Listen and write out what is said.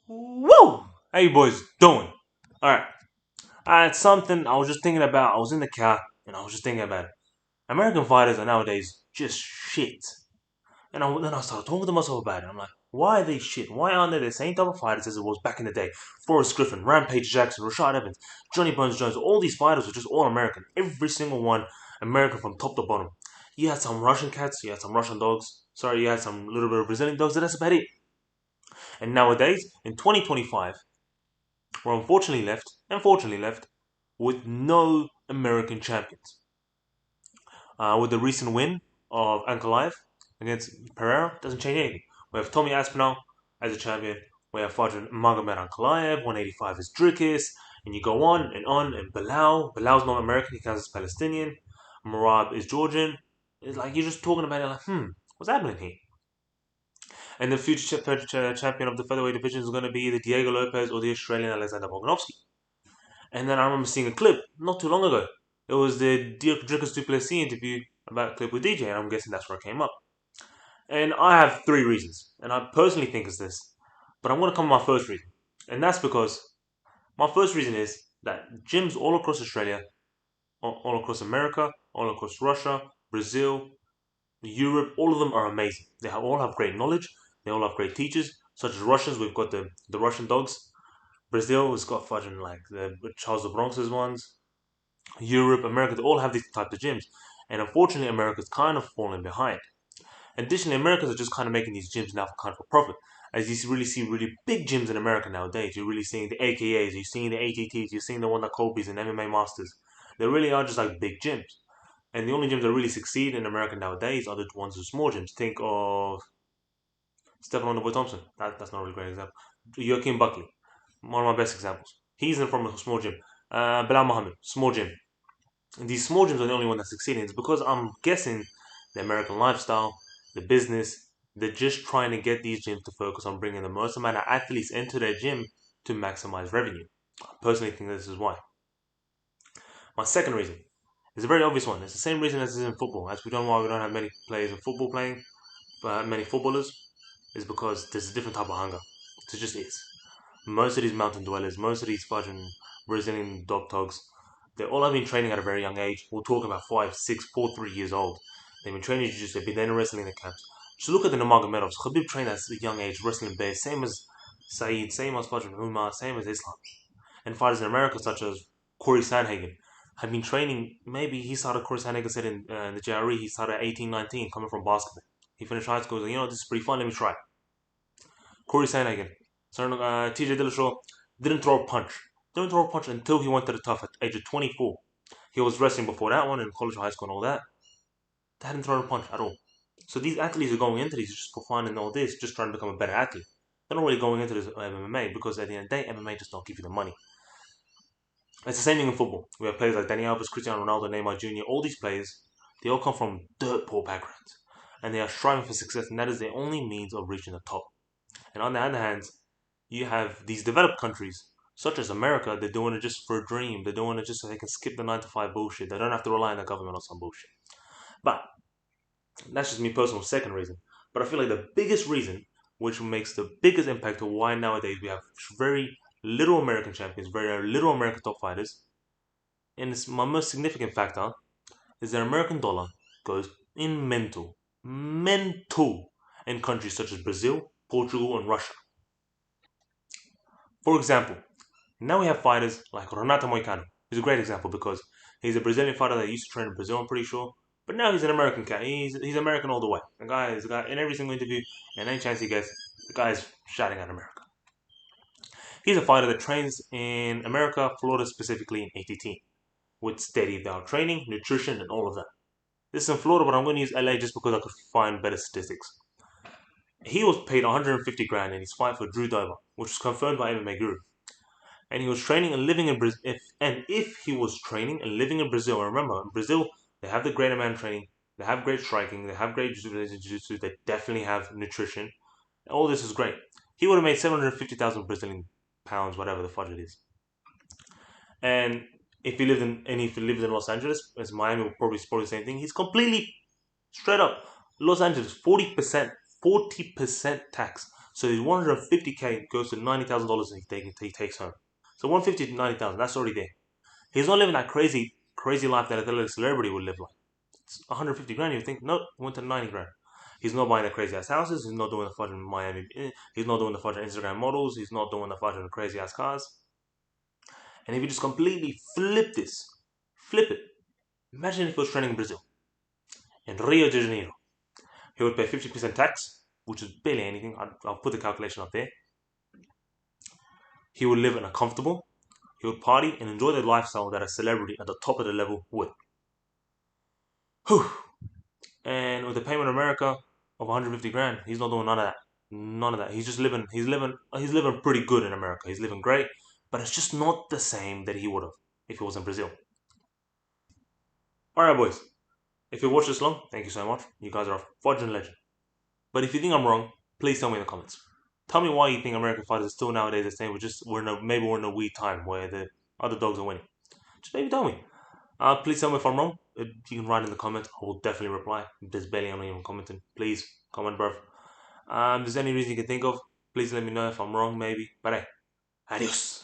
Woo! How you boys doing? Alright. I had something I was just thinking about. I was in the car and I was just thinking about it. American fighters are nowadays just shit. Then I started talking to myself about it. I'm like, why are they shit? Why aren't they the same type of fighters as it was back in the day? Forrest Griffin, Rampage Jackson, Rashad Evans, Johnny Bones Jones, all these fighters were just all American. Every single one American from top to bottom. You had some Russian cats, you had some Russian dogs. Sorry, you had some little bit of Brazilian dogs, but that's about it. And nowadays, in 2025, we're unfortunately left, with no American champions. With the recent win of Ankalaev against Pereira, doesn't change anything. We have Tommy Aspinall as a champion. We have Fadran Magomed Ankalaev, 185 is Dricus, and you go on and on. And Bilal's not American, he counts as Palestinian. Marab is Georgian. It's like you're just talking about it like, what's happening here? And the future champion of the featherweight division is going to be either Diego Lopez or the Australian Alexander Volkanovski. And then I remember seeing a clip not too long ago. It was the Dricus Duplessis interview about clip with DJ, and I'm guessing that's where it came up. And I have three reasons, and I personally think it's this. But I'm going to come to my first reason, and that's because my first reason is that gyms all across Australia, all across America, all across Russia, Brazil, Europe, all of them are amazing. All have great knowledge. They all have great teachers, such as Russians. We've got the Russian dogs. Brazil has got fucking like the Charles the Bronx's ones. Europe, America, they all have these types of gyms. And unfortunately, America's kind of falling behind. Additionally, Americans are just kind of making these gyms now for kind of a profit. As you really see really big gyms in America nowadays, you're really seeing the AKAs, you're seeing the ATTs, you're seeing the one that Kobe's and MMA Masters. They really are just like big gyms. And the only gyms that really succeed in America nowadays are the ones with small gyms. Think of Stephen Boy Thompson. That's not a really great example. Joaquin Buckley, one of my best examples. He's in from a small gym. Bilal Muhammad, small gym. And these small gyms are the only one that's succeeding. It's because I'm guessing the American lifestyle, the business, they're just trying to get these gyms to focus on bringing the most amount of athletes into their gym to maximize revenue. I personally think this is why. My second reason is a very obvious one. It's the same reason as is in football. As we don't know why we don't have many players in football playing, but many footballers, is because there's a different type of hunger. It just is. Most of these mountain dwellers, most of these fucking Brazilian dog dogs, they all have been training at a very young age. We're talking about 5, 6, 4, 3 years old. They've been training jiu-jitsu, they've been then wrestling in the camps. Just look at the Nurmagomedovs. Khabib trained at a young age, wrestling bears, same as Saeed, same as fucking Umar, same as Islam. And fighters in America, such as Corey Sandhagen, have been training. Maybe he started, Corey Sandhagen said in the JRE, he started at 18, 19, coming from basketball. He finished high school, this is pretty fun, let me try. Corey Sandhagen, TJ Dillashaw, didn't throw a punch. Didn't throw a punch until he went to the tough at the age of 24. He was wrestling before that one in college, high school, and all that. They hadn't thrown a punch at all. So these athletes are going into these just for fun and all this, just trying to become a better athlete. They're not really going into this MMA because at the end of the day, MMA just don't give you the money. It's the same thing in football. We have players like Danny Alves, Cristiano Ronaldo, Neymar Jr. All these players, they all come from dirt poor backgrounds, and they are striving for success, and that is their only means of reaching the top. And on the other hand, you have these developed countries, such as America, they're doing it just for a dream. They're doing it just so they can skip the 9 to 5 bullshit. They don't have to rely on the government or some bullshit. But that's just me personal second reason. But I feel like the biggest reason, which makes the biggest impact to why nowadays we have very little American champions, very little American top fighters, and it's my most significant factor is that American dollar goes in mental in countries such as Brazil, Portugal, and Russia. For example, now we have fighters like Renato Moicano. He's a great example because he's a Brazilian fighter that used to train in Brazil, I'm pretty sure. But now he's an American cat. He's American all the way. The guy is a guy in every single interview, and any chance he gets, the guy is shouting at America. He's a fighter that trains in America, Florida specifically in ATT, with steady diet training, nutrition, and all of that. This is in Florida, but I'm going to use LA just because I could find better statistics. He was paid 150 grand in his fight for Drew Dober, which was confirmed by MMA Guru. And he was training and living in Brazil. If he was training and living in Brazil, remember in Brazil they have the greater man training, they have great striking, they have great jiu-jitsu, they definitely have nutrition. All this is great. He would have made 750,000 Brazilian pounds, whatever the fudge it is. And if he lived in Los Angeles, as Miami would probably support the same thing, he's completely straight up Los Angeles 40% tax. So his 150K goes to $90,000 and he takes home. So 150 to 90,000, that's already there. He's not living that crazy life that a celebrity would live like. It's 150 grand. You think no, he went to 90 grand. He's not buying the crazy ass houses. He's not doing the fucking Miami. He's not doing the fucking Instagram models. He's not doing the fucking crazy ass cars. And if you just completely flip it. Imagine if he was training in Brazil, in Rio de Janeiro. He would pay 50% tax, which is barely anything. I'll put the calculation up there. He would live in a comfortable. He would party and enjoy the lifestyle that a celebrity at the top of the level would. Whew. And with the payment in America of 150 grand, he's not doing none of that. None of that. He's just living. He's living pretty good in America. He's living great, but it's just not the same that he would have if he was in Brazil. All right, boys. If you watched this long, thank you so much. You guys are a fudging legend. But if you think I'm wrong, please tell me in the comments. Tell me why you think American fighters are still nowadays the same. Maybe we're in a weird time where the other dogs are winning. Just maybe tell me. Please tell me if I'm wrong. You can write in the comments. I will definitely reply. If there's barely anyone even commenting, please comment, bruv. If there's any reason you can think of, please let me know if I'm wrong, maybe. But hey, adios.